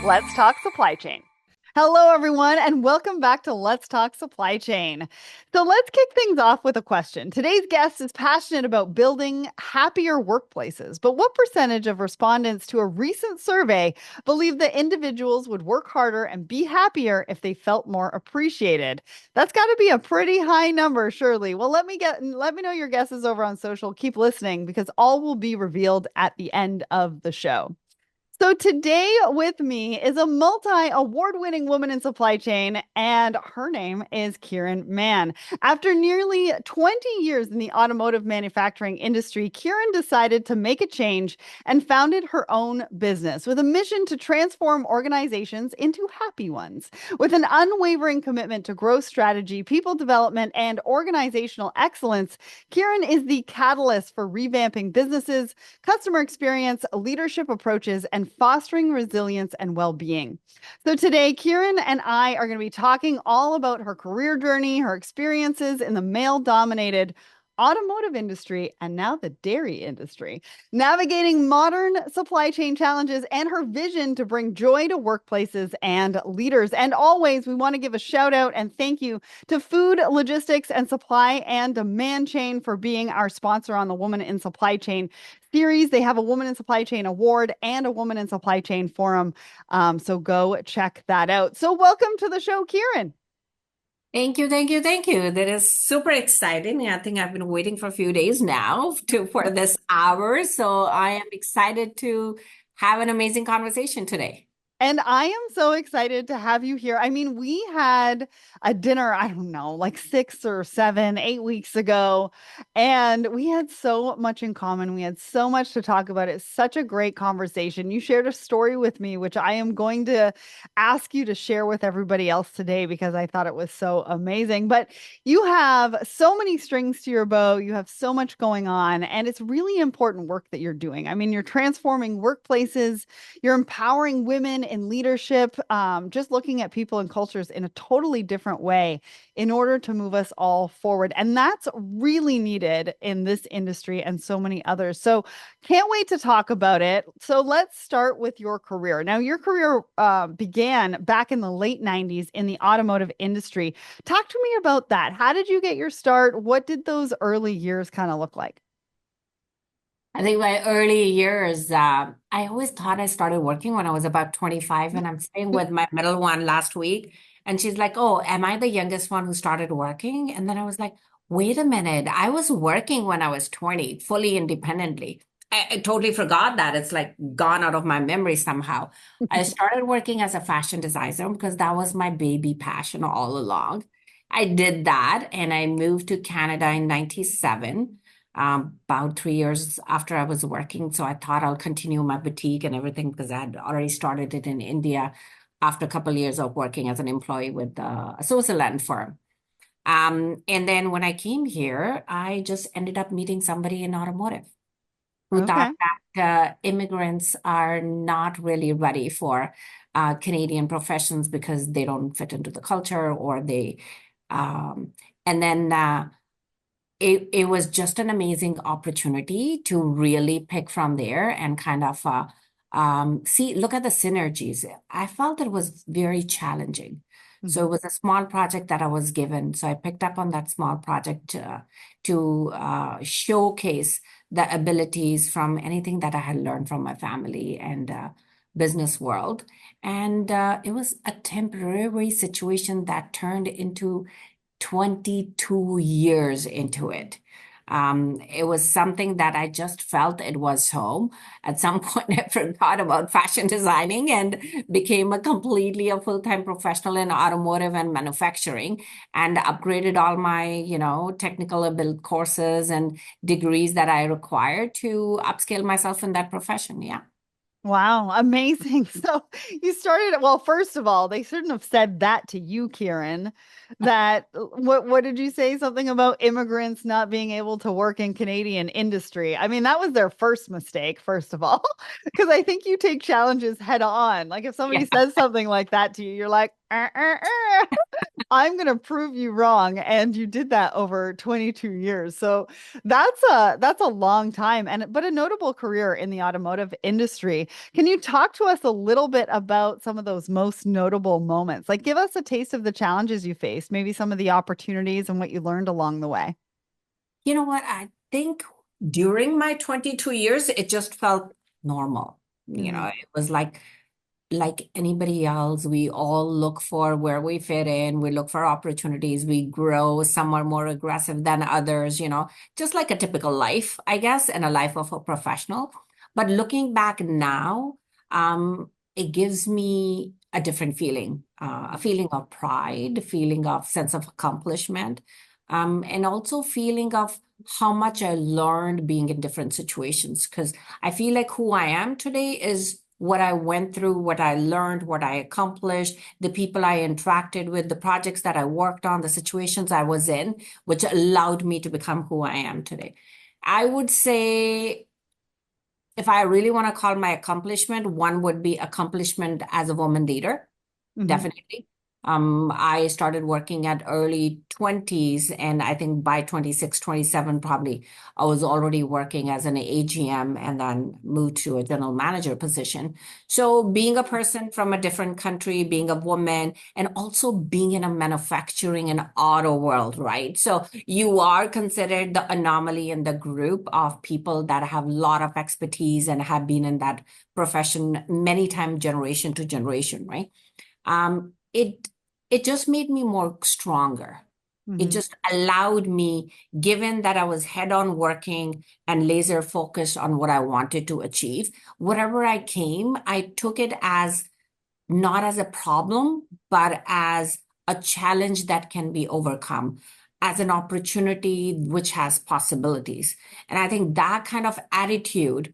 Let's talk supply chain. Hello, everyone, and welcome back to Let's Talk Supply Chain. So, let's kick things off with a question. Today's guest is passionate about building happier workplaces, but what percentage of respondents to a recent survey believe that individuals would work harder and be happier if they felt more appreciated? That's got to be a pretty high number, surely. Well, let me know your guesses over on social. Keep listening because all will be revealed at the end of the show. So today with me is a multi-award-winning woman in supply chain, and her name is Kiran Mann. After nearly 20 years in the automotive manufacturing industry, Kiran decided to make a change and founded her own business with a mission to transform organizations into happy ones. With an unwavering commitment to growth strategy, people development, and organizational excellence, Kiran is the catalyst for revamping businesses, customer experience, leadership approaches, and fostering resilience and well-being. So today, Kiran and I are going to be talking all about her career journey, her experiences in the male-dominated automotive industry, and now the dairy industry, navigating modern supply chain challenges, and her vision to bring joy to workplaces and leaders. And always, we want to give a shout out and thank you to Food Logistics and Supply and Demand Chain for being our sponsor on the Woman in Supply Chain series. They have a Woman in Supply Chain Award and a Woman in Supply Chain Forum. So go check that out. So welcome to the show, Kiran. Thank you, thank you, thank you. That is super exciting. I think I've been waiting for a few days now for this hour. So I am excited to have an amazing conversation today. And I am so excited to have you here. I mean, we had a dinner, I don't know, like 6 or 7, 8 weeks ago, and we had so much in common. We had so much to talk about. It's such a great conversation. You shared a story with me, which I am going to ask you to share with everybody else today because I thought it was so amazing. But you have so many strings to your bow, you have so much going on, and it's really important work that you're doing. I mean, you're transforming workplaces, you're empowering women in leadership, just looking at people and cultures in a totally different way in order to move us all forward. And that's really needed in this industry and so many others. So can't wait to talk about it. So let's start with your career. Now, your career began back in the late 90s in the automotive industry. Talk to me about that. How did you get your start? What did those early years kind of look like? I think my early years, I always thought I started working when I was about 25, and I'm staying with my middle one last week. And she's like, "Oh, am I the youngest one who started working?" And then I was like, "Wait a minute. I was working when I was 20, fully independently." I totally forgot that. It's like gone out of my memory somehow. I started working as a fashion designer because that was my baby passion all along. I did that and I moved to Canada in 97, about 3 years after I was working. So I thought I'll continue my boutique and everything because I had already started it in India after a couple of years of working as an employee with a Switzerland firm. And then when I came here, I just ended up meeting somebody in automotive who thought Okay. that immigrants are not really ready for Canadian professions because they don't fit into the culture or um, and then it was just an amazing opportunity to really pick from there and kind of look at the synergies. I felt it was very challenging. So Mhm. it was a small project that I was given. So I picked up on that small project to showcase the abilities from anything that I had learned from my family and business world. And it was a temporary situation that turned into 22 years into it. It was something that I just felt it was home. At some point, I forgot about fashion designing and became a full-time professional in automotive and manufacturing and upgraded all my, technical ability courses and degrees that I required to upscale myself in that profession. Yeah. Wow, amazing. So you started, well, first of all, they shouldn't have said that to you, Kieran. That what did you say? Something about immigrants not being able to work in Canadian industry. I mean, that was their first mistake, first of all, because I think you take challenges head on. Like if somebody Yeah. says something like that to you, you're like, I'm going to prove you wrong. And you did that over 22 years. So that's a long time and but a notable career in the automotive industry. Can you talk to us a little bit about some of those most notable moments? Like give us a taste of the challenges you faced, maybe some of the opportunities and what you learned along the way. You know what? I think during my 22 years, it just felt normal. Mm-hmm. It was like anybody else, we all look for where we fit in. We look for opportunities. We grow. Some are more aggressive than others, just like a typical life, I guess, and a life of a professional. But looking back now, it gives me a different feeling, a feeling of pride, a feeling of sense of accomplishment, and also feeling of how much I learned being in different situations. Because I feel like who I am today is what I went through, what I learned, what I accomplished, the people I interacted with, the projects that I worked on, the situations I was in, which allowed me to become who I am today. I would say if I really want to call my accomplishment, one would be accomplishment as a woman leader. Mm-hmm. Definitely. I started working at early 20s, and I think by 26, 27, probably I was already working as an AGM and then moved to a general manager position. So being a person from a different country, being a woman, and also being in a manufacturing and auto world, right? So you are considered the anomaly in the group of people that have a lot of expertise and have been in that profession many times, generation to generation, right? It just made me more stronger. It Mm-hmm. just allowed me, given that I was head on working and laser focused on what I wanted to achieve, whatever I came, I took it as not as a problem, but as a challenge that can be overcome, as an opportunity which has possibilities. And I think that kind of attitude,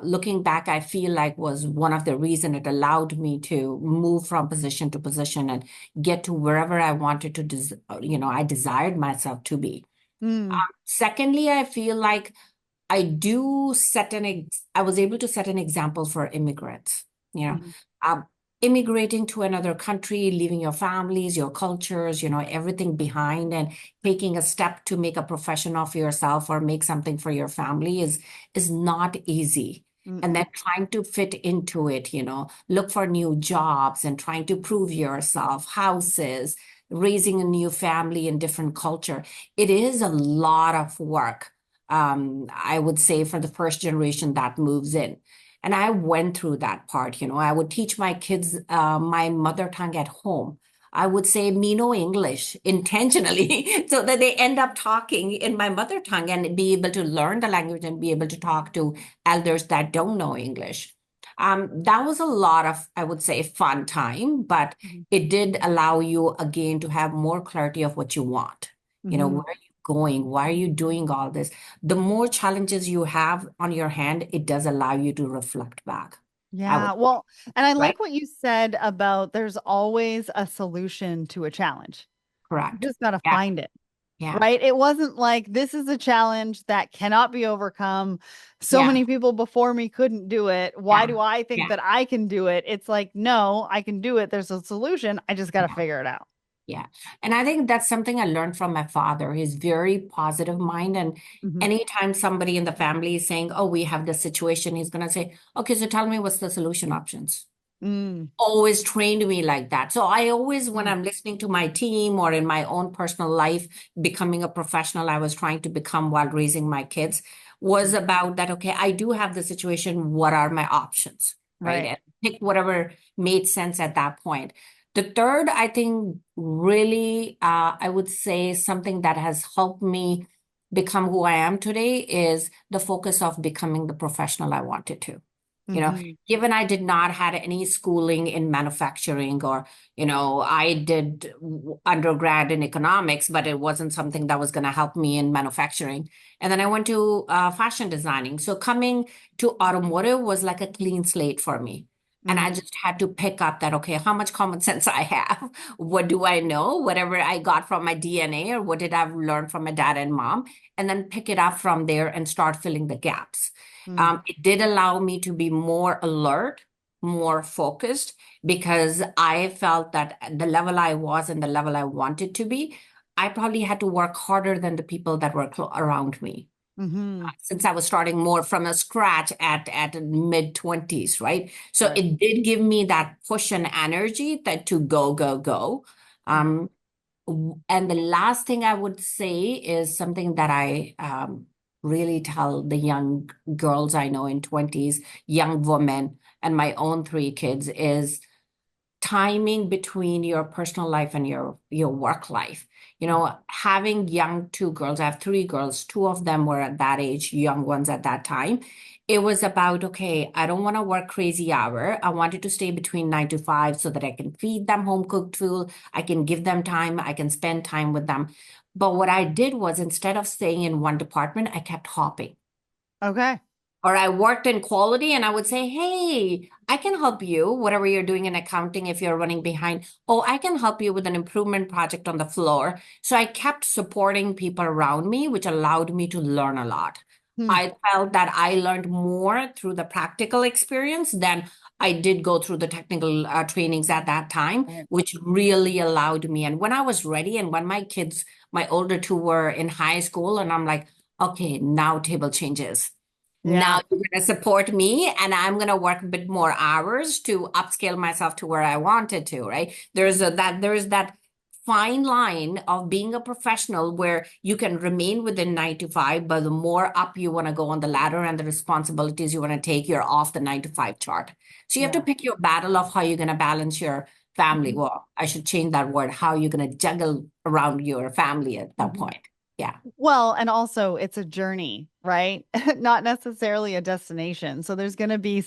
looking back, I feel like was one of the reason it allowed me to move from position to position and get to wherever I wanted to, I desired myself to be. Mm-hmm. Secondly, I feel like I was able to set an example for immigrants, you know, Mm-hmm. um, immigrating to another country, leaving your families, your cultures, everything behind and taking a step to make a profession of yourself or make something for your family is not easy. And then trying to fit into it, look for new jobs and trying to prove yourself, houses, raising a new family in different culture. It is a lot of work, I would say, for the first generation that moves in. And I went through that part. I would teach my kids my mother tongue at home. I would say me no English intentionally so that they end up talking in my mother tongue and be able to learn the language and be able to talk to elders that don't know English. That was a lot of, I would say, fun time, but it did allow you again to have more clarity of what you want. Mm-hmm. Where are you going? Why are you doing all this? The more challenges you have on your hand, it does allow you to reflect back. I would, Yeah. Well, and I right? like what you said about there's always a solution to a challenge. You Correct. just got to Yeah. find it, Yeah. right? It wasn't like this is a challenge that cannot be overcome. So Yeah. many people before me couldn't do it. Why Yeah. do I think Yeah. that I can do it? It's like, no, I can do it. There's a solution. I just got to Yeah. figure it out. Yeah. And I think that's something I learned from my father. He's very positive mind. And Hmm. anytime somebody in the family is saying, oh, we have this situation, he's going to say, okay, so tell me what's the solution options. Mm, Always trained me like that. So I always, when mm, I'm listening to my team or in my own personal life, becoming a professional, I was trying to become while raising my kids, was mm. about that, okay, I do have the situation. What are my options? Right. Right. And pick whatever made sense at that point. The third, I think, really, I would say something that has helped me become who I am today is the focus of becoming the professional I wanted to. You know, Hmm. given I did not had any schooling in manufacturing or, I did undergrad in economics, but it wasn't something that was going to help me in manufacturing. And then I went to fashion designing. So coming to automotive was like a clean slate for me. And I Mm, just had to pick up that, okay, how much common sense I have? What do I know? Whatever I got from my DNA or what did I learn from my dad and mom? And then pick it up from there and start filling the gaps. mm, It did allow me to be more alert, more focused because I felt that at the level I was and the level I wanted to be, I probably had to work harder than the people that were around me Mm-hmm. since I was starting more from a scratch at mid 20s, right? So Right. it did give me that push and energy that to go, go, go. Um, and the last thing I would say is something that I really tell the young girls I know in 20s, young women, and my own three kids is timing between your personal life and your work life. You know, having young two girls, I have three girls, two of them were at that age, young ones at that time. It was about, okay, I don't want to work crazy hour. I wanted to stay between 9 to 5 so that I can feed them home cooked food. I can give them time. I can spend time with them. But what I did was instead of staying in one department, I kept hopping. Okay. Or I worked in quality and I would say, hey, I can help you, whatever you're doing in accounting if you're running behind. Oh, I can help you with an improvement project on the floor. So I kept supporting people around me, which allowed me to learn a lot. Hmm. I felt that I learned more through the practical experience than I did go through the technical trainings at that time, Right. which really allowed me. And when I was ready, and when my kids, my older two were in high school, and I'm like, okay, now table changes. Yeah. Now you're going to support me, and I'm going to work a bit more hours to upscale myself to where I wanted to, right? There's that fine line of being a professional where you can remain within 9 to 5, but the more up you want to go on the ladder and the responsibilities you want to take, you're off the 9 to 5 chart. So you have to Yeah. pick your battle of how you're going to balance your family. Mhm. Well, I should change that word, how you're going to juggle around your family at that Mhm. point. Yeah. Well, and also it's a journey, right? Not necessarily a destination. So there's going to be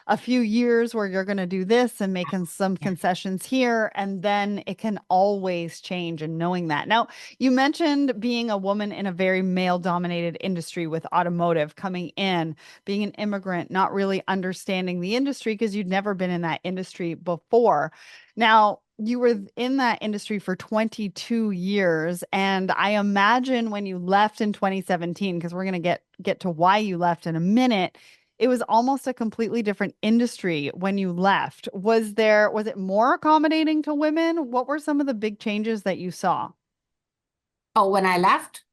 a few years where you're going to do this and making some Yeah. concessions here, and then it can always change. And knowing that. Now, you mentioned being a woman in a very male dominated industry with automotive coming in, being an immigrant, not really understanding the industry because you'd never been in that industry before. Now, you were in that industry for 22 years, and I imagine when you left in 2017, because we're going to get to why you left in a minute, it was almost a completely different industry when you left. Was it more accommodating to women? What were some of the big changes that you saw? Oh, when I left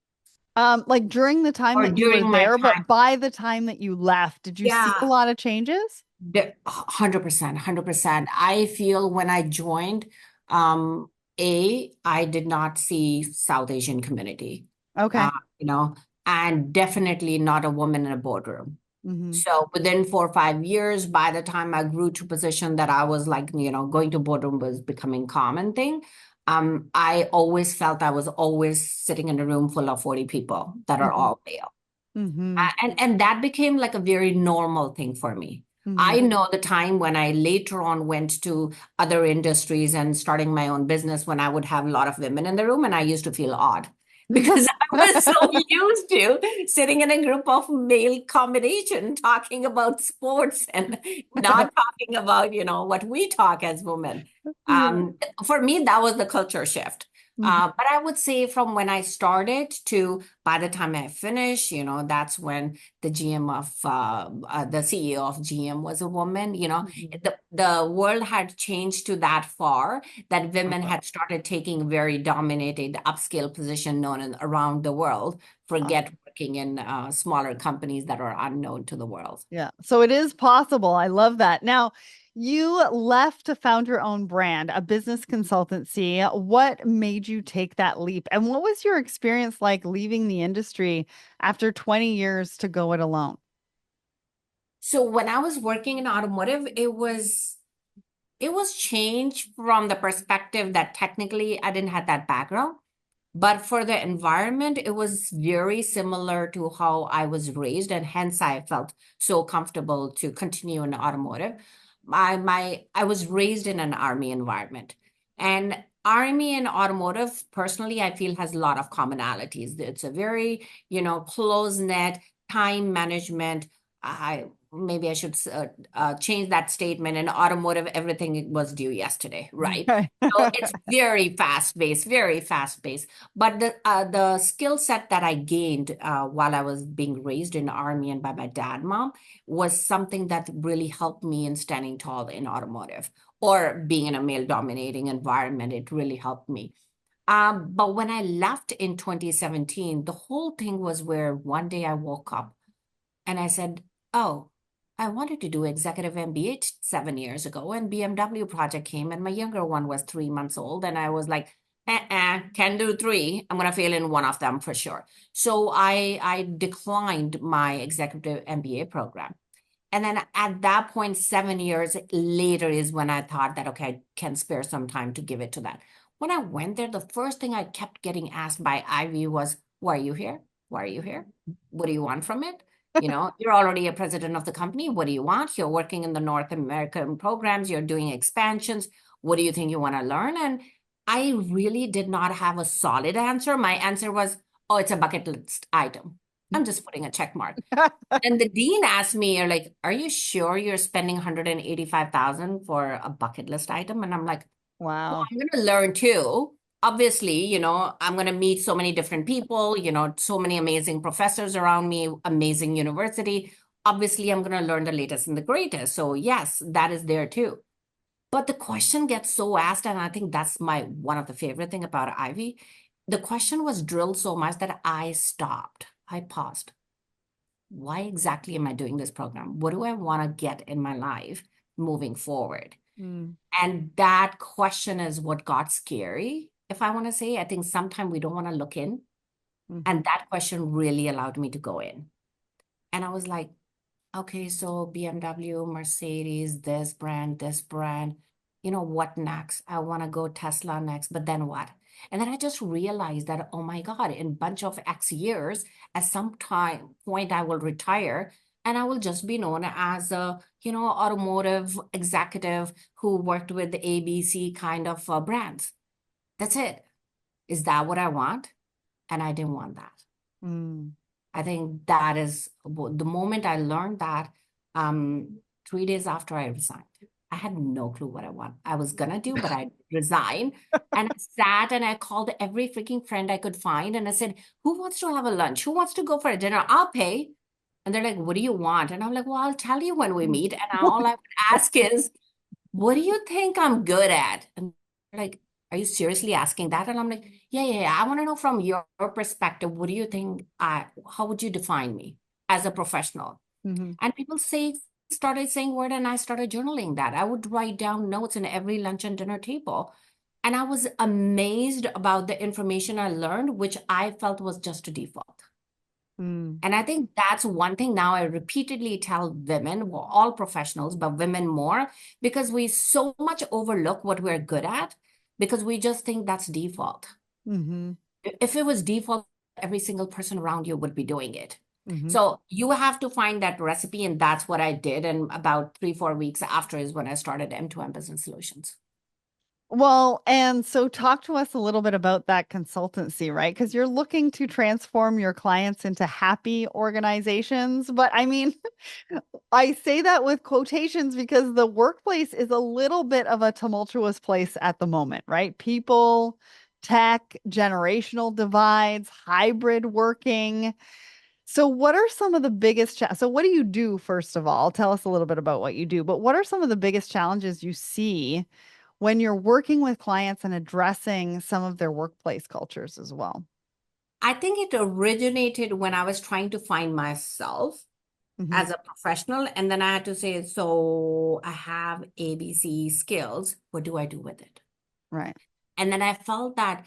Like during the time or that you were during my there, time? but by the time that you left, did you see a Yeah, lot of changes? 100%, 100%. I feel when I joined, um, I did not see South Asian community, uh, Okay. you know, and definitely not a woman in a boardroom. Hmm. So within 4 or 5 years, by the time I grew to position that I was like, going to boardroom was becoming common thing. I always felt I was always sitting in a room full of 40 people that are Hmm. all male. Hmm. And that became like a very normal thing for me. Hmm. I know the time when I later on went to other industries and starting my own business when I would have a lot of women in the room, and I used to feel odd because I was so used to sitting in a group of male combination talking about sports and not talking about, what we talk as women. Yeah. Um, for me, that was the culture shift. Mhm. But I would say from when I started to by the time I finished, that's when the CEO of GM was a woman. Mhm. The world had changed to that far that women had started taking very dominated upscale position known around the world. Forget Awesome. working in smaller companies that are unknown to the world. Yeah. So it is possible. I love that. Now, you left to found your own brand, a business consultancy. What made you take that leap? And what was your experience like leaving the industry after 20 years to go it alone? So when I was working in automotive, it was changed from the perspective that technically I didn't have that background. But for the environment, it was very similar to how I was raised, and hence I felt so comfortable to continue in automotive. I was raised in an army environment, and army and automotive, personally, I feel has a lot of commonalities. It's a very, close net time management. maybe I should change that statement. In automotive, everything was due yesterday, right? Okay. So it's very fast paced, very fast paced. But the skill set that I gained while I was being raised in the army and by my dad, mom, was something that really helped me in standing tall in automotive or being in a male dominating environment. It really helped me. But when I left in 2017, the whole thing was where one day I woke up and I said, oh, I wanted to do executive MBA 7 years ago, and BMW project came, and my younger one was 3 months old, and I was like, can do three. I'm gonna fail in one of them for sure. So I declined my executive MBA program. And then at that point, 7 years later is when I thought that, okay, I can spare some time to give it to that. When I went there, the first thing I kept getting asked by Ivy was, why are you here? Why are you here? What do you want from it? You're already a president of the company. What do you want? You're working in the North American programs. You're doing expansions. What do you think you want to learn? And I really did not have a solid answer. My answer was, oh, it's a bucket list item. I'm just putting a check mark. And the dean asked me, "You're like, are you sure you're spending 185,000 for a bucket list item?" And I'm like, well, Wow. I'm going to learn too. Obviously, I'm going to meet so many different people, so many amazing professors around me, amazing university. Obviously, I'm going to learn the latest and the greatest. So yes, that is there too. But the question gets so asked, and I think that's my one of the favorite thing about Ivy. The question was drilled so much that I stopped. I paused. Why exactly am I doing this program? What do I want to get in my life moving forward? Mm, And that question is what got scary. If I want to say, I think sometimes we don't want to look in. mhm, And that question really allowed me to go in. And I was like, okay, so BMW, Mercedes, this brand, what next? I want to go Tesla next, but then what? And then I just realized that, oh my God, in bunch of X years, at some time point, I will retire and I will just be known as a, automotive executive who worked with the ABC kind of brands. That's it. Is that what I want? And I didn't want that. mm. I think that is the moment I learned that 3 days after I resigned. I had no clue what I was gonna do, but I resigned and I sat and I called every freaking friend I could find and I said, who wants to have a lunch? Who wants to go for a dinner? I'll pay. And they're like, what do you want? And I'm like, well, I'll tell you when we meet. And all I would ask is, what do you think I'm good at? And they're like, are you seriously asking that? And I'm like, yeah, yeah, yeah. I want to know from your perspective, what do you think how would you define me as a professional? Mhm. And people started saying word, and I started journaling that. I would write down notes in every lunch and dinner table. And I was amazed about the information I learned, which I felt was just a default. Mm, And I think that's one thing now I repeatedly tell women, well, all professionals, but women more, because we so much overlook what we're good at because we just think that's default. mhm, If it was default, every single person around you would be doing it. mhm. So you have to find that recipe, and that's what I did. And about 3, 4 weeks after is when I started M2M Business Solutions. Well, and so talk to us a little bit about that consultancy, right? Because you're looking to transform your clients into happy organizations. But I mean, I say that with quotations because the workplace is a little bit of a tumultuous place at the moment, right? People, tech, generational divides, hybrid working. So, what are some of the biggest so what do you do first of all? Tell us a little bit about what you do, but what are some of the biggest challenges you see when you're working with clients and addressing some of their workplace cultures as well? I think it originated when I was trying to find myself Hmm. as a professional. And then I had to say, so I have ABC skills. What do I do with it? Right. And then I felt that,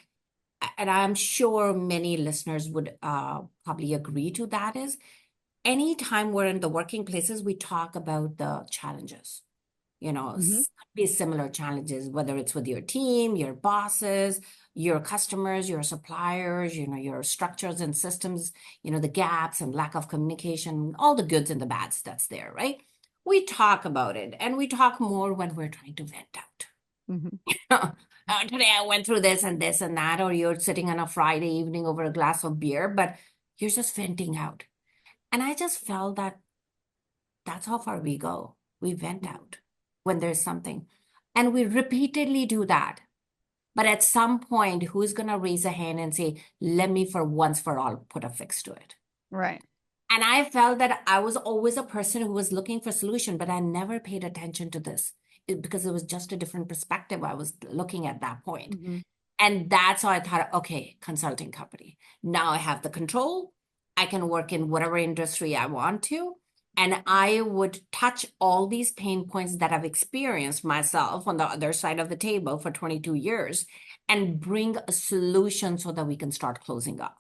and I'm sure many listeners would probably agree to that, is anytime we're in the working places, we talk about the challenges. Hmm. Could be similar challenges, whether it's with your team, your bosses, your customers, your suppliers, your structures and systems, the gaps and lack of communication, all the goods and the bads that's there, right? We talk about it and we talk more when we're trying to vent out. Hmm. Today I went through this and that, or you're sitting on a Friday evening over a glass of beer, but you're just venting out. And I just felt that That's how far we go. We vent out when there's something. And we repeatedly do that. But at some point, who's going to raise a hand and say, let me for once for all put a fix to it? Right. And I felt that I was always a person who was looking for solution, but I never paid attention to this because it was just a different perspective I was looking at that point. Mm-hmm. And that's how I thought, okay, consulting company. Now I have the control. I can work in whatever industry I want to. And I would touch all these pain points that I've experienced myself on the other side of the table for 22 years and bring a solution so that we can start closing up.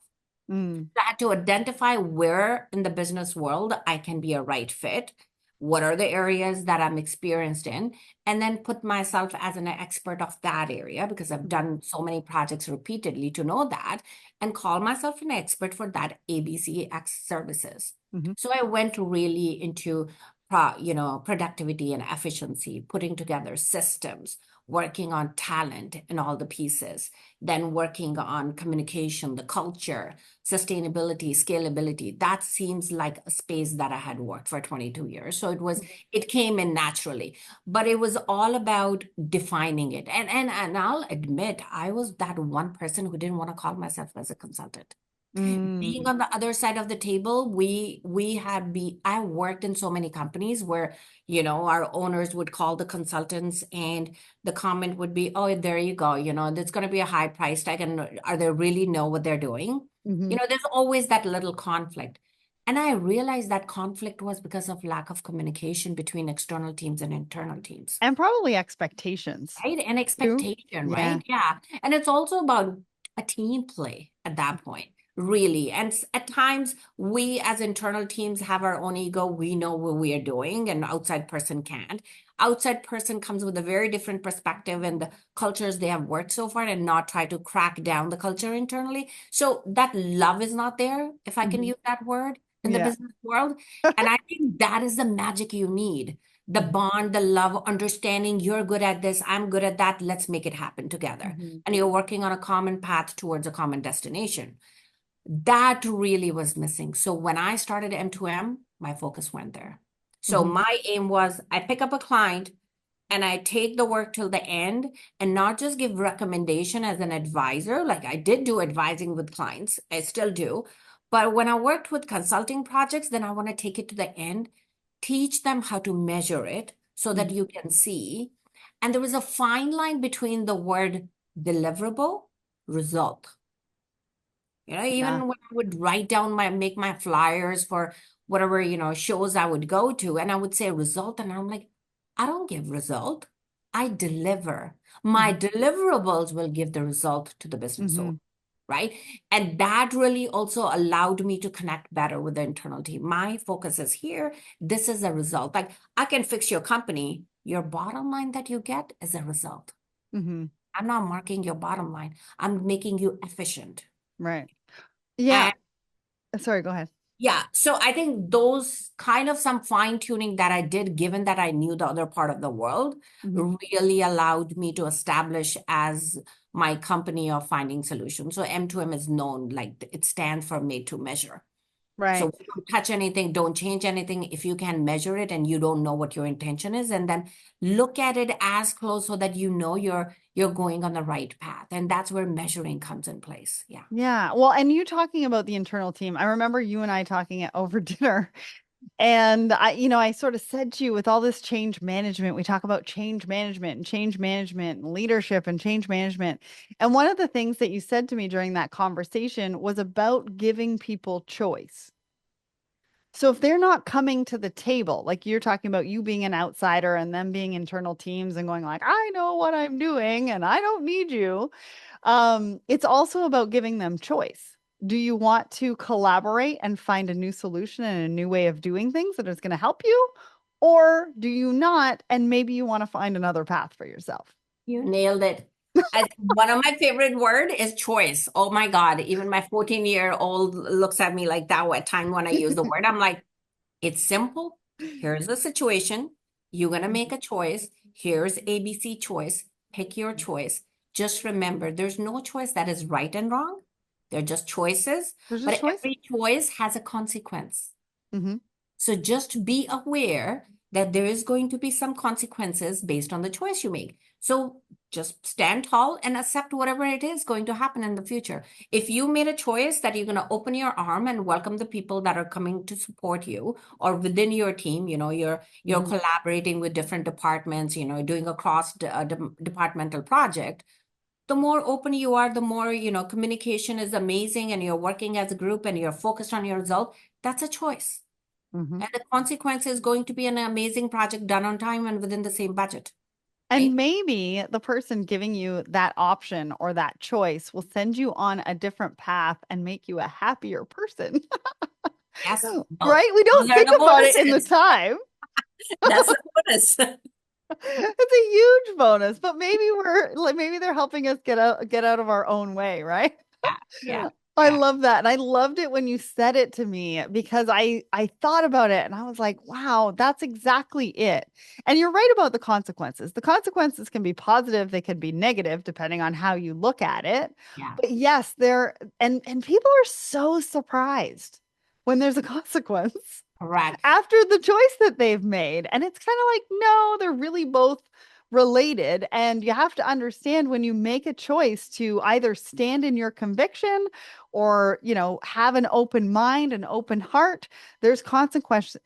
Mm. I had to identify where in the business world I can be a right fit. What are the areas that I'm experienced in? And then put myself as an expert of that area because I've done so many projects repeatedly to know that and call myself an expert for that ABCX services. Mm-hmm. So I went really into productivity and efficiency, putting together systems, working on talent and all the pieces, then working on communication, the culture, sustainability, scalability. That seems like a space that I had worked for 22 years. So it came in naturally, but it was all about defining it. And I'll admit, I was that one person who didn't want to call myself as a consultant. Being Mm. on the other side of the table, I worked in so many companies where, our owners would call the consultants and the comment would be, oh, there you go, there's going to be a high price tag and are they really know what they're doing? Mm-hmm. There's always that little conflict. And I realized that conflict was because of lack of communication between external teams and internal teams. And probably expectations Right. And too. expectation, Yeah. right? Yeah. And it's also about a team play at that point, really. And at times, we as internal teams have our own ego. We know what we are doing, and outside person can't. Outside person comes with a very different perspective and the cultures they have worked so far and not try to crack down the culture internally. So that love is not there, if I can Mm-hmm. use that word, in the Yeah. business world. And I think that is the magic you need, the Mm-hmm. bond, the love, understanding you're good at this, I'm good at that. Let's make it happen together. Mm-hmm. And you're working on a common path towards a common destination. That really was missing. So when I started M2M, my focus went there. So Mm-hmm. my aim was I pick up a client and I take the work till the end and not just give recommendation as an advisor. Like I did do advising with clients, I still do. But when I worked with consulting projects, then I want to take it to the end, teach them how to measure it so that you can see. And there was a fine line between the word deliverable, result. Yeah. Even when I would make my flyers for whatever, shows I would go to, and I would say result, and I'm like, I don't give result. I deliver. My Mm-hmm. deliverables will give the result to the business owner, Mm-hmm. right? And that really also allowed me to connect better with the internal team. My focus is here. This is a result. Like I can fix your company. Your bottom line that you get is a result. Mm-hmm. I'm not marking your bottom line. I'm making you efficient. Right. Yeah. Sorry, go ahead. Yeah, so I think those kind of some fine tuning that I did, given that I knew the other part of the world, Mm-hmm. really allowed me to establish as my company of finding solutions. So M2M is known, like it stands for made to measure. So Right. don't touch anything, don't change anything. If you can measure it and you don't know what your intention is, and then look at it as close so that you know you're going on the right path. And that's where measuring comes in place. Yeah. Yeah. Well, and you talking about the internal team, I remember you and I talking at over dinner. And I sort of said to you with all this change management, we talk about change management and leadership and change management. And one of the things that you said to me during that conversation was about giving people choice. So if they're not coming to the table, like you're talking about you being an outsider and them being internal teams and going like, I know what I'm doing and I don't need you. It's also about giving them choice. Do you want to collaborate and find a new solution and a new way of doing things that is going to help you? Or do you not? And maybe you want to find another path for yourself. You nailed it. One of my favorite word is choice. Oh my God. Even my 14-year-old looks at me like that at time when I use the word. I'm like, it's simple. Here's the situation. You're going to make a choice. Here's ABC choice. Pick your choice. Just remember, there's no choice that is right and wrong. They're just choices, There's just but choice. every choice has a consequence. Hmm. So just be aware that there is going to be some consequences based on the choice you make. So just stand tall and accept whatever it is going to happen in the future. If you made a choice that you're going to open your arm and welcome the people that are coming to support you, or within your team, you're Mhm. collaborating with different departments, doing a departmental project, the more open you are, the more, communication is amazing and you're working as a group and you're focused on your result. That's a choice. Mhm. And the consequence is going to be an amazing project done on time and within the same budget, And right? maybe the person giving you that option or that choice will send you on a different path and make you a happier person. Yes, both. Right? We Those don't are think the about it in the bonuses. time. That's the bonus. It's a huge bonus, but maybe we're like maybe they're helping us get out of our own way, right? Yeah, yeah, I yeah, love that. And I loved it when you said it to me because I thought about it and I was like, wow, that's exactly it. And you're right about the consequences. The consequences can be positive, they can be negative depending on how you look at it. yeah. But yes, and people are so surprised when there's a consequence Correct. after the choice that they've made. And it's kind of like, no, they're really both related. And you have to understand when you make a choice to either stand in your conviction or, have an open mind, an open heart, there's consequences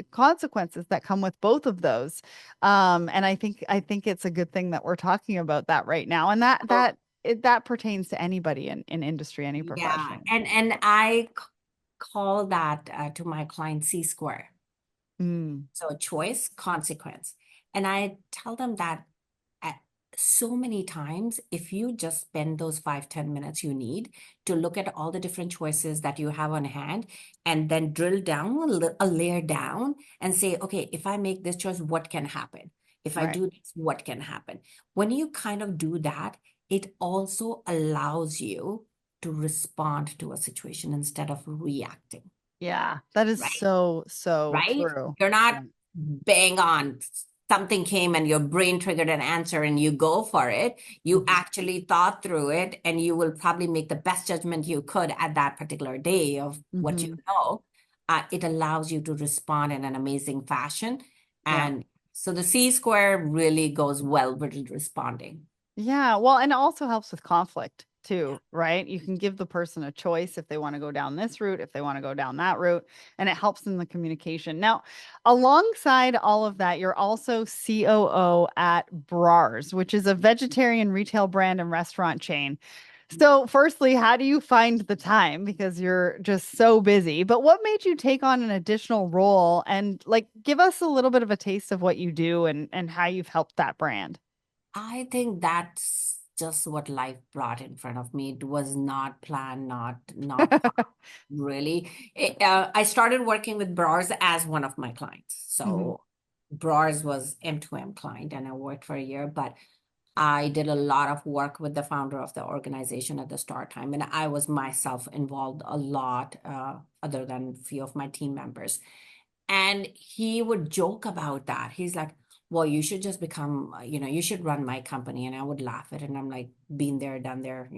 that come with both of those. And I think it's a good thing that we're talking about that right now. And that pertains to anybody in industry, any Yeah. profession. And I call that to my client C square. Mm, So choice, consequence. And I tell them that at so many times, if you just spend those 5-10 minutes you need to look at all the different choices that you have on hand and then drill down a layer down and say, okay, if I make this choice, what can happen? If I right. do this, what can happen? When you kind of do that, it also allows you to respond to a situation instead of reacting, Yeah, that is right? so, so Right? true. You're not Yeah. bang on. Something came and your brain triggered an answer and you go for it. You Mhm. actually thought through it and you will probably make the best judgment you could at that particular day of what you Mhm. know. It allows you to respond in an amazing fashion. Yeah. And so the C square really goes well with responding. Yeah. Well, and it also helps with conflict Yeah. too, right? You can give the person a choice if they want to go down this route, if they want to go down that route, and it helps in the communication. Now, alongside all of that, you're also COO at Brars, which is a vegetarian retail brand and restaurant chain. So, firstly, how do you find the time because you're just so busy? But what made you take on an additional role and like give us a little bit of a taste of what you do and how you've helped that brand? I think that's just what life brought in front of me. It was not planned, not thought, really. I started working with Bras as one of my clients. Mhm. So Bras was M2M client, and I worked for a year, but I did a lot of work with the founder of the organization at the start time, and I was myself involved a lot, other than a few of my team members. And he would joke about that. He's like, well, you should just become, you should run my company. And I would laugh at it. And I'm like, been there, done there,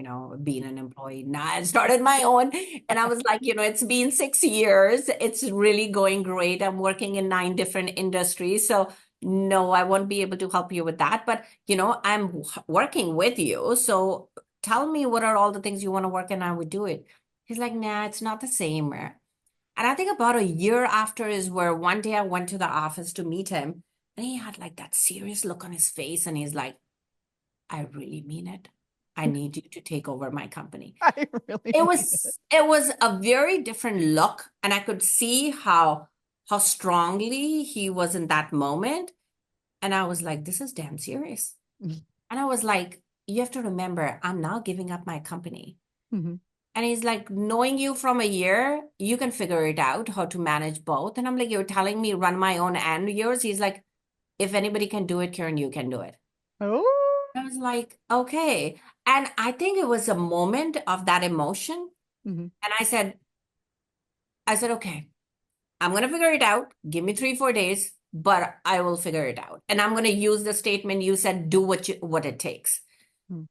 being an employee. Now I started my own. And I was like, it's been 6 years. It's really going great. I'm working in 9 different industries. So no, I won't be able to help you with that. But, I'm working with you. So tell me what are all the things you want to work and I would do it. He's like, nah, it's not the same. And I think about a year after is where one day I went to the office to meet him and he had like that serious look on his face and he's like, I really mean it. I need you to take over my company. I really It mean it. was it was a very different look and I could see how strongly he was in that moment. And I was like, this is damn serious. And I was like, you have to remember, I'm now giving up my company. Mhm. And he's like, knowing you from a year, you can figure it out how to manage both. And I'm like, you're telling me run my own and yours? He's like, if anybody can do it, Karen, you can do it. Oh. I was like, okay. And I think it was a moment of that emotion. Mhm. And I said, okay, I'm gonna figure it out. Give me 3-4 days, but I will figure it out. And I'm gonna use the statement you said, do what it takes. Mhm.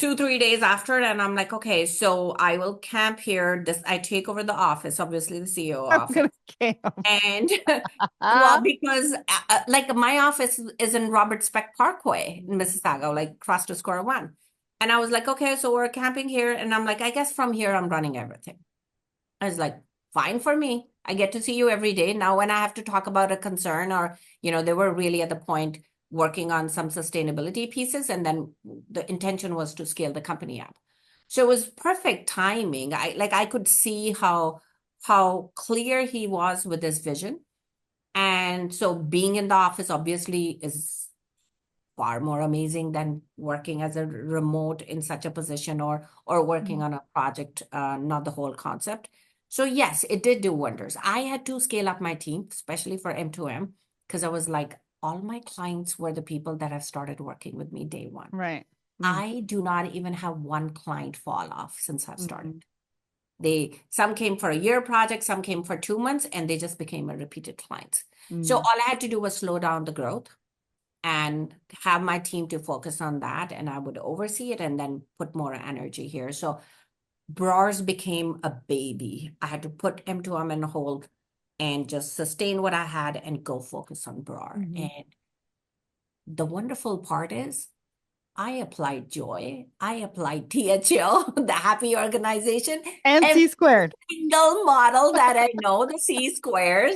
2, 3 days after, and I'm like, okay, so I will camp here. This I take over the office, obviously the CEO I'm office. gonna camp. And well, Ah, because like my office is in Robert Speck Parkway in Mississauga, like across to Square One. And I was like, okay, so we're camping here. And I'm like, I guess from here I'm running everything. I was like, fine for me. I get to see you every day. Now, when I have to talk about a concern or, they were really at the point working on some sustainability pieces, and then the intention was to scale the company up. So it was perfect timing. I could see how clear he was with his vision. And so being in the office obviously is far more amazing than working as a remote in such a position or working mhm. on a project, not the whole concept. So yes, it did do wonders. I had to scale up my team, especially for M2M, because I was like, all my clients were the people that have started working with me day one. Right. Mm, I do not even have one client fall off since I've started. mhm, Some came for a year project, some came for 2 months, and they just became a repeated client. So mm, all I had to do was slow down the growth and have my team to focus on that, and I would oversee it and then put more energy here. So Brars became a baby. I had to put M2M on hold and just sustain what I had and go focus on Brar. mhm. And the wonderful part is I applied joy, I applied THL, the happy organization, And every C squared. single model that I know, the C squares,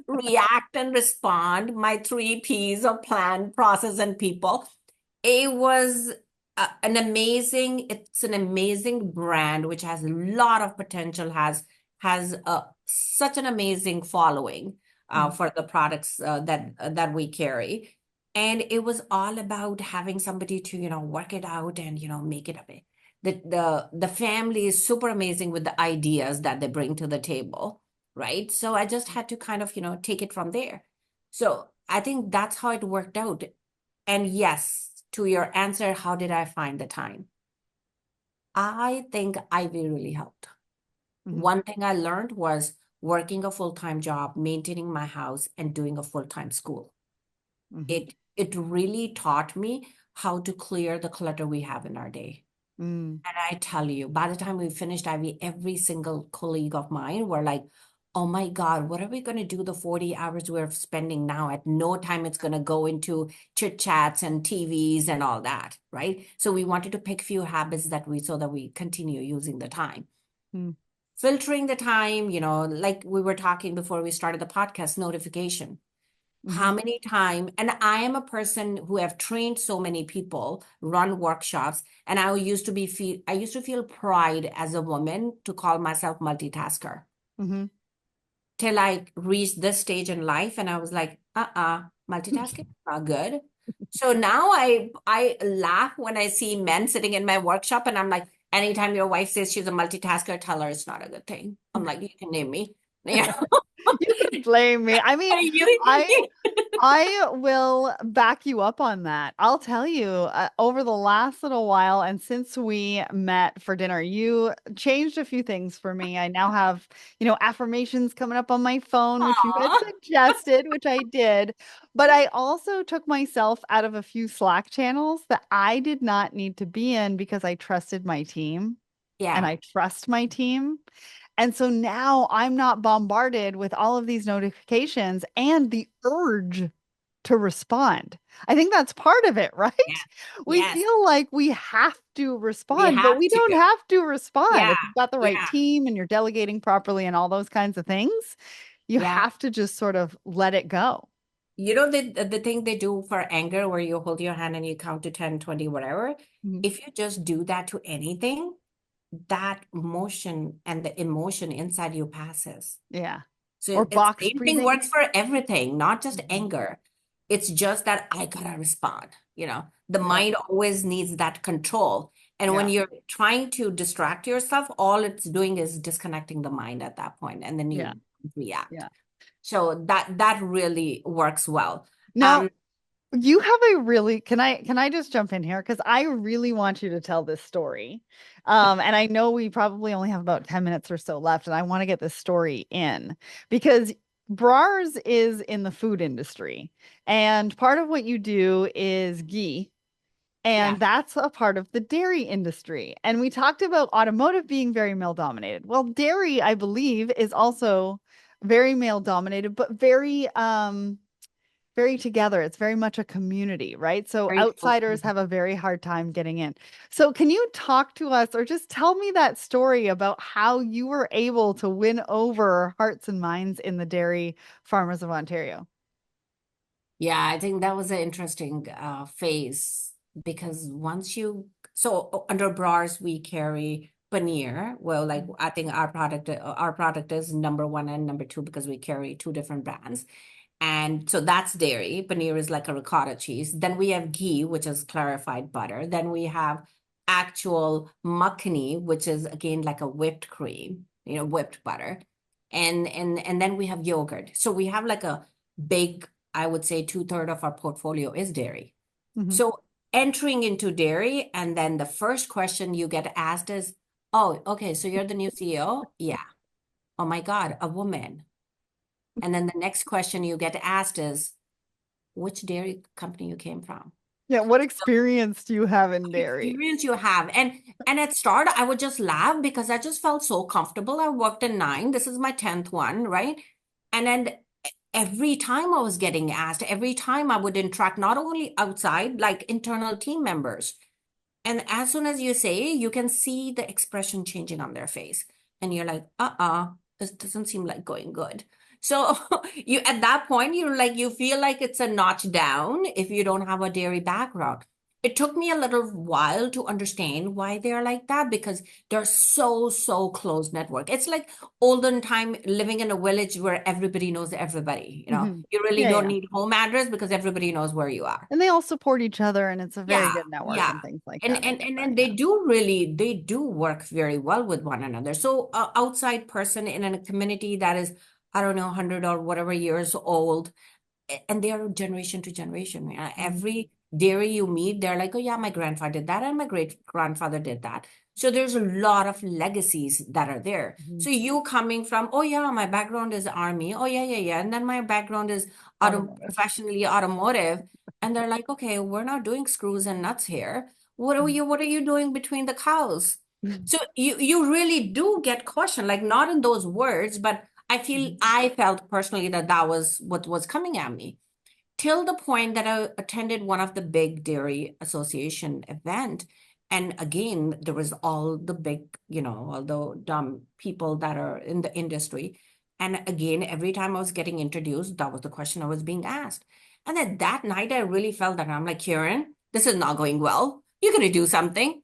react and respond, my 3 Ps of plan, process, and people. It was it's an amazing brand which has a lot of potential, has such an amazing following Mhm, for the products that we carry. And it was all about having somebody to, work it out and, make it a bit. The family is super amazing with the ideas that they bring to the table, right? So I just had to kind of, take it from there. So I think that's how it worked out. And yes, to your answer, how did I find the time? I think Ivy really helped. mhm, One thing I learned was working a full-time job, maintaining my house, and doing a full-time school. mhm, It really taught me how to clear the clutter we have in our day. mm. And I tell you, by the time we finished Ivy, every single colleague of mine were like, oh my God, what are we going to do the 40 hours we're spending now? At no time it's going to go into chit chats and TVs and all that, right? So we wanted to pick few habits so that we continue using the time. Mm. Filtering the time, like we were talking before we started the podcast, notification. How Mhm, many time, and I am a person who have trained so many people, run workshops, and I used to feel pride as a woman to call myself multitasker mhm. till I reached this stage in life, and I was like, multitasking is not good. So now I laugh when I see men sitting in my workshop, and I'm like, anytime your wife says she's a multitasker, tell her it's not a good thing. I'm like, you can name me. Yeah. You can blame me. I mean, I You- I will back you up on that. I'll tell you, over the last little while, and since we met for dinner, you changed a few things for me. I now have, affirmations coming up on my phone, which you had Aw. suggested, which I did. But I also took myself out of a few Slack channels that I did not need to be in because I trusted my team and Yeah. I trust my team. And so now I'm not bombarded with all of these notifications and the urge to respond. I think that's part of it, right? Yeah. We Yes. feel like we have to We respond, but have we to. don't have to respond. Yeah. If you've got the right Yeah. team and you're delegating properly and all those kinds of things, you Yeah. have to just sort of let it go. You know the thing they do for anger where you hold your hand and you count to 10, 20, whatever. Mhm. If you just do that to anything, that motion and the emotion inside you passes. Yeah. So Or it's box same thing breathing. works for everything, not just Mhm. anger. It's just that I gotta respond. The Yeah. mind always needs that control. And when Yeah. you're trying to distract yourself, all it's doing is disconnecting the mind at that point, and then Yeah. you react. Yeah. So that really works well. Now, you have a really, can I just jump in here? Because I really want you to tell this story. And I know we probably only have about 10 minutes or so left, and I want to get this story in because Brars is in the food industry. And part of what you do is ghee. Yeah, And that's a part of the dairy industry. And we talked about automotive being very male dominated. Well, dairy, I believe, is also very male dominated, but very together. It's very much a community, right? So very close. outsiders have a very hard time getting in. So can you talk to us or just tell me that story about how you were able to win over hearts and minds in the dairy farmers of Ontario? Yeah, I think that was an interesting phase because so under Brars we carry paneer. Well, like I think our product is number one and number two because we carry two different brands. And so that's dairy. Paneer is like a ricotta cheese. Then we have ghee, which is clarified butter. Then we have actual makhani, which is again like a whipped cream, whipped butter. And then we have yogurt. So we have like a big, I would say two-thirds of our portfolio is dairy. Mhm. So entering into dairy, and then the first question you get asked is, oh, okay, so you're the new CEO? Yeah. Oh my God, a woman. And then the next question you get asked is, which dairy company you came from? Yeah, what experience do you have in dairy? Experience you have. And at start, I would just laugh because I just felt so comfortable. I worked in nine. This is my 10th one, right? And then every time I was getting asked, every time I would interact, not only outside, like internal team members. And as soon as you say, you can see the expression changing on their face. And you're like, this doesn't seem like going good. So you at that point, you feel like it's a notch down if you don't have a dairy background. It took me a little while to understand why they're like that because they're so close network. It's like olden time living in a village where everybody knows everybody. Mhm. You really Yeah, don't yeah. need home address because everybody knows where you are. And they all support each other and it's a very Yeah, good network yeah. and things like And that. I and get and, that. and Yeah. they do work very well with one another. So outside person in a community that is, I don't know, 100 or whatever years old, and they are generation to generation. Mhm. Every dairy you meet, they're like, oh yeah, my grandfather did that and my great grandfather did that. So there's a lot of legacies that are there. Mhm. So you coming from, oh yeah, my background is army. Oh yeah, yeah, yeah. And then my background is Automotive. professionally automotive. And they're like, okay, we're not doing screws and nuts here. What are you doing between the cows? Mhm. So you really do get questioned, like not in those words, but I felt personally that that was what was coming at me till the point that I attended one of the big dairy association event. And again, there was all the big, all the dumb people that are in the industry. And again, every time I was getting introduced, that was the question I was being asked. And then that night, I really felt that I'm like, Kiran, this is not going well. You're going to do something.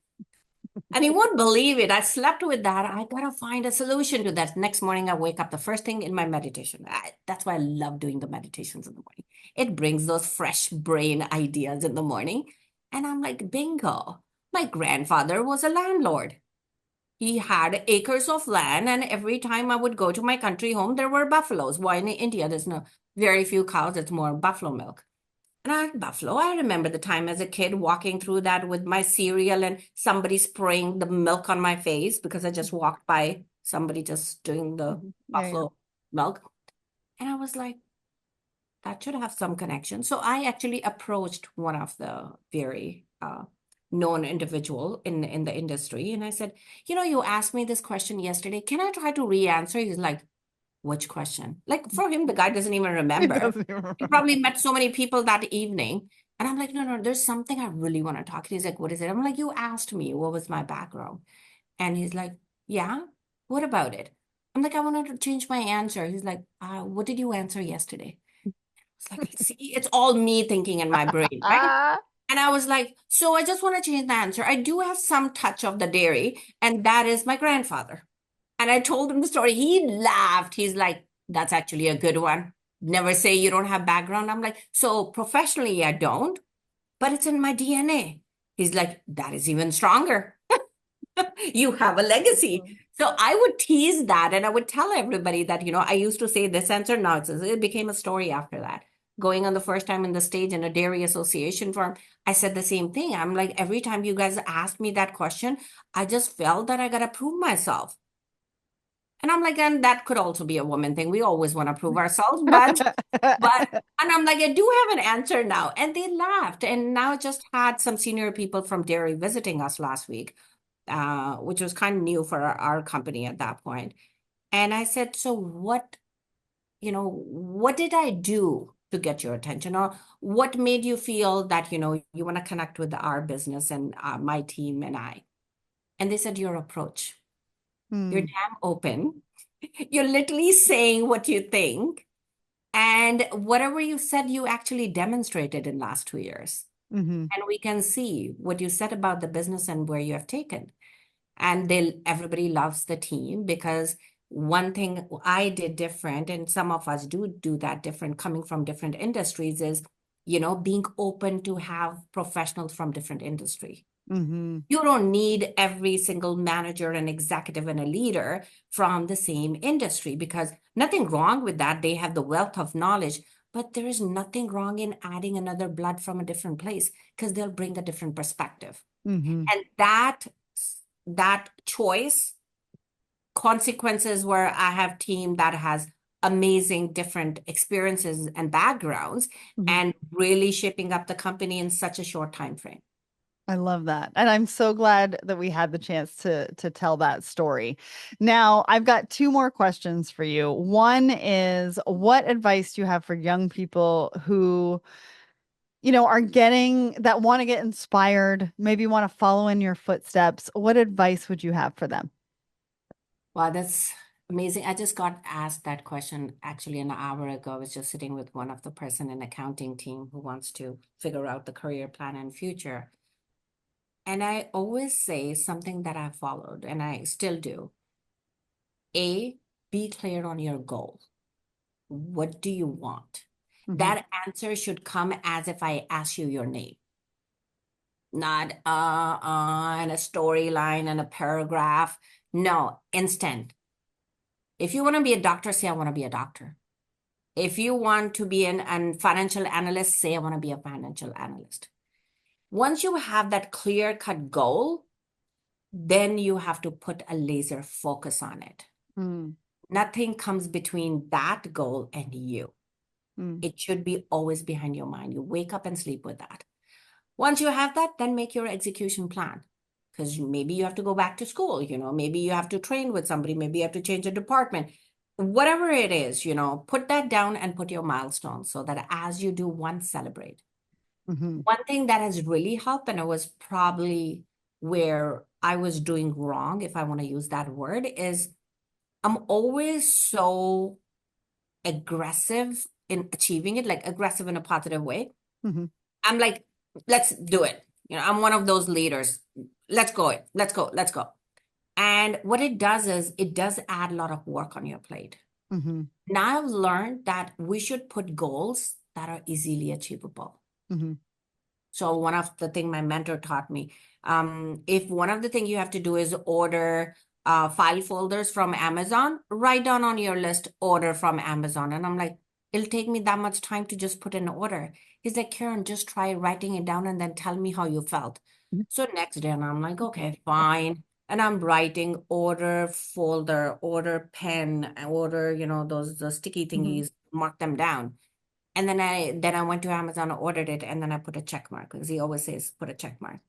And you won't believe it. I slept with that. I gotta find a solution to that. Next morning, I wake up the first thing in my meditation. That's why I love doing the meditations in the morning. It brings those fresh brain ideas in the morning. And I'm like, bingo. My grandfather was a landlord. He had acres of land, and every time I would go to my country home, there were buffaloes. Why in India, there's no very few cows, it's more buffalo milk. And I had buffalo. I remember the time as a kid walking through that with my cereal and somebody spraying the milk on my face because I just walked by somebody just doing the Mhm. Yeah, yeah. buffalo milk. And I was like, that should have some connection. So I actually approached one of the very known individual in the industry. And I said, you asked me this question yesterday. Can I try to re-answer? He's like, which question? Like for him, the guy doesn't even It remember. doesn't even He remember. probably met so many people that evening. And I'm like, no, no, there's something I really want to talk. He's like, what is it? I'm like, you asked me what was my background. And he's like, yeah, what about it? I'm like, I wanted to change my answer. He's like, what did you answer yesterday? It's like, see, it's all me thinking in my brain, right? Ah, And I was like, so I just want to change the answer. I do have some touch of the dairy, and that is my grandfather. And I told him the story. He laughed. He's like, that's actually a good one. Never say you don't have background. I'm like, so professionally, I don't, but it's in my DNA. He's like, that is even stronger. You have a legacy. So I would tease that and I would tell everybody that, I used to say this answer. Now it became a story after that. Going on the first time in the stage in a dairy association firm, I said the same thing. I'm like, every time you guys asked me that question, I just felt that I got to prove myself. And I'm like, and that could also be a woman thing. We always want to prove ourselves, but, and I'm like, I do have an answer now. And they laughed. And now just had some senior people from dairy visiting us last week, which was kind of new for our company at that point. And I said, so what did I do to get your attention? Or what made you feel that, you want to connect with our business and my team and I? And they said, your approach. You're Mm, damn open. You're literally saying what you think. And whatever you said, you actually demonstrated in last 2 years. hmm And we can see what you said about the business and where you have taken. And everybody loves the team because one thing I did different, and some of us do that different, coming from different industries, is, being open to have professionals from different industry. hmm You don't need every single manager and executive and a leader from the same industry, because nothing wrong with that. They have the wealth of knowledge, but there is nothing wrong in adding another blood from a different place because they'll bring a different perspective. hmm And that choice consequences where I have team that has amazing different experiences and backgrounds hmm and really shaping up the company in such a short time frame. I love that. And I'm so glad that we had the chance to tell that story. Now, I've got two more questions for you. One is, what advice do you have for young people who, are getting that want to get inspired, maybe want to follow in your footsteps? What advice would you have for them? Wow, that's amazing. I just got asked that question actually an hour ago. I was just sitting with one of the person in accounting team who wants to figure out the career plan and future. And I always say something that I followed and I still do. A, be clear on your goal. What do you want? Hmm That answer should come as if I ask you your name, not and a storyline and a paragraph. No, instant. If you want to be a doctor, say I want to be a doctor. If you want to be an financial analyst, say I want to be a financial analyst. Once you have that clear cut goal, then you have to put a laser focus on it. mm Nothing comes between that goal and you. mm It should be always behind your mind. You wake up and sleep with that. Once you have that, then make your execution plan. Because maybe you have to go back to school, maybe you have to train with somebody, maybe you have to change a department. Whatever it is, put that down and put your milestones so that as you do one, celebrate. hmm One thing that has really helped, and it was probably where I was doing wrong, if I want to use that word, is I'm always so aggressive in achieving it, like aggressive in a positive way. hmm I'm like, let's do it. I'm one of those leaders. Let's go. Let's go. Let's go. And what it does is it does add a lot of work on your plate. hmm Now I've learned that we should put goals that are easily achievable. hmm So one of the thing my mentor taught me, if one of the thing you have to do is order file folders from Amazon, write down on your list, order from Amazon. And I'm like, it'll take me that much time to just put in an order. He's like, Karen, just try writing it down and then tell me how you felt. So next day, and I'm like, okay, fine. And I'm writing order folder, order pen, order, those the sticky hmm thingies, mark them down. And then I went to Amazon, ordered it, and then I put a check mark because he always says put a check mark.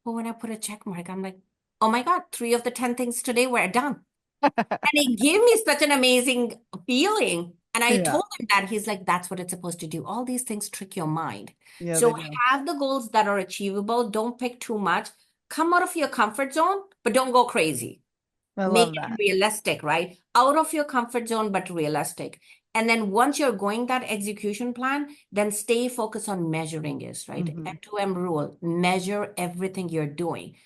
But when I put a check mark, I'm like, oh my God, 3 of the 10 things today were done. And it gave me such an amazing feeling. And I Yeah. told him that he's like, that's what it's supposed to do. All these things trick your mind. Yeah, they So do. have the goals that are achievable. Don't pick too much. Come out of your comfort zone, but don't go crazy. I Make love it that. realistic, right? Out of your comfort zone, but realistic. And then once you're going that execution plan, then stay focused on measuring is, right? Hmm M2M rule, measure everything you're doing.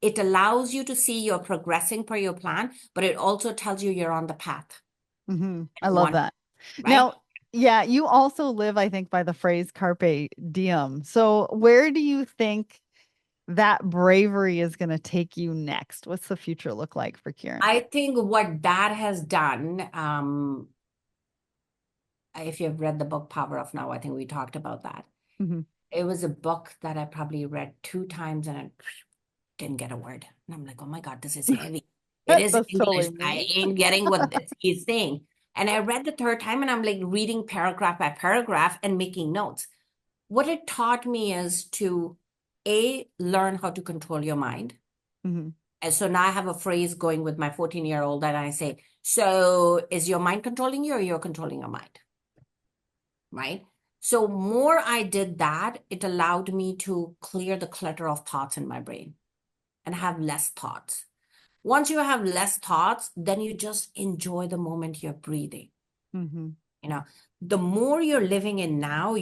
It allows you to see you're progressing per your plan, but it also tells you you're on the path. I love One, that. right? Now, yeah, you also live, I think, by the phrase Carpe Diem. So, where do you think that bravery is going to take you next? What's the future look like for Kieran? I think what that has done, if you've read the book Power of Now, I think we talked about that. Hmm It was a book that I probably read 2 times and I didn't get a word. And I'm like, oh my God, this is heavy. It is That's English. totally I me. ain't getting what this he's saying. And I read the third time and I'm like reading paragraph by paragraph and making notes. What it taught me is to learn how to control your mind. Hmm. And so now I have a phrase going with my 14-year-old that I say, so is your mind controlling you or you're controlling your mind? Right? So more I did that, it allowed me to clear the clutter of thoughts in my brain and have less thoughts. Once you have less thoughts, then you just enjoy the moment you're breathing. Hmm. You know, the more you're living in now,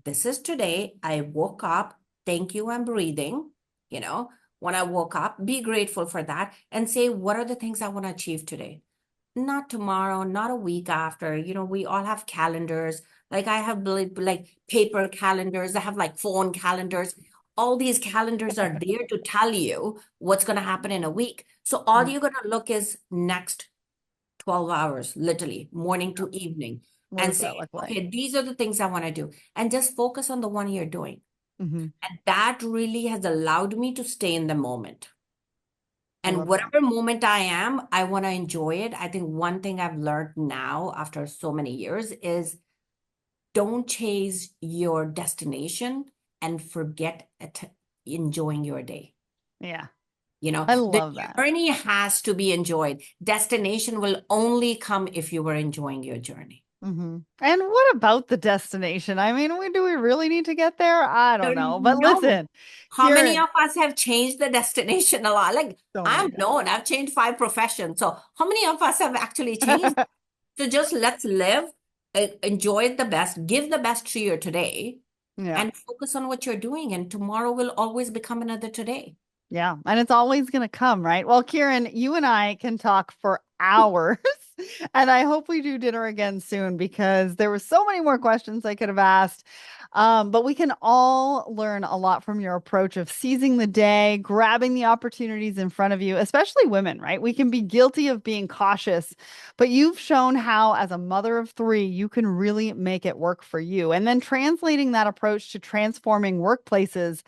this is today. I woke up. Thank you. I'm breathing. You know, when I woke up, be grateful for that and say, what are the things I want to achieve today? Not tomorrow, not a week after. We all have calendars. Like I have like paper calendars. I have like phone calendars. All these calendars are there to tell you what's going to happen in a week. So all Yeah. you're going to look is next 12 hours, literally morning to evening, What and does say, that look like? okay, these are the things I want to do. And just focus on the one you're doing. Hmm. And that really has allowed me to stay in the moment. I And love that. whatever moment I am, I want to enjoy it. I think one thing I've learned now after so many years is don't chase your destination and forget enjoying your day. Yeah. I The love that. journey has to be enjoyed. Destination will only come if you were enjoying your journey. Hmm. And what about the destination? I mean, do we really need to get there? I don't know. But No. listen, How many Kieran, of us have changed the destination a lot? Like so many I'm known, I've changed 5 professions. So how many of us have actually changed? times. So just let's live, enjoy it the best, give the best to your today, Yeah. and focus on what you're doing. And tomorrow will always become another today. Yeah, and it's always going to come, right? Well, Kieran, you and I can talk for hours, and I hope we do dinner again soon because there were so many more questions I could have asked. But we can all learn a lot from your approach of seizing the day, grabbing the opportunities in front of you, especially women, right? We can be guilty of being cautious, but you've shown how, as a mother of three, you can really make it work for you. And then translating that approach to transforming workplaces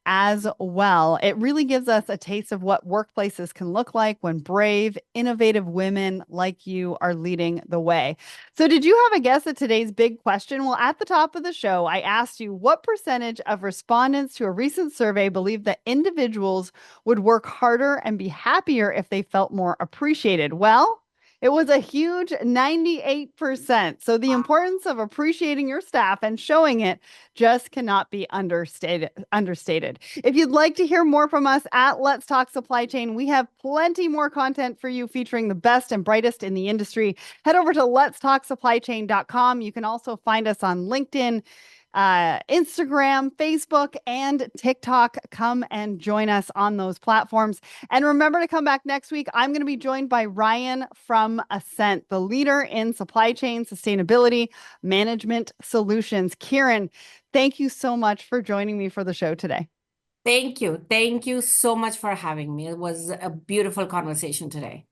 as well. It really gives us a taste of what workplaces can look like when brave, innovative women like you are leading the way. So, did you have a guess at today's big question? Well, at the top of the show, I asked you what percentage of respondents to a recent survey believe that individuals would work harder and be happier if they felt more appreciated. Well, it was a huge 98%. So the importance of appreciating your staff and showing it just cannot be understated. If you'd like to hear more from us at Let's Talk Supply Chain, we have plenty more content for you featuring the best and brightest in the industry. Head over to letstalksupplychain.com. You can also find us on LinkedIn, Instagram, Facebook, and TikTok. Come and join us on those platforms. And remember to come back next week. I'm going to be joined by Ryan from Ascent, the leader in supply chain sustainability management solutions. Kiran, thank you so much for joining me for the show today. Thank you. Thank you so much for having me. It was a beautiful conversation today.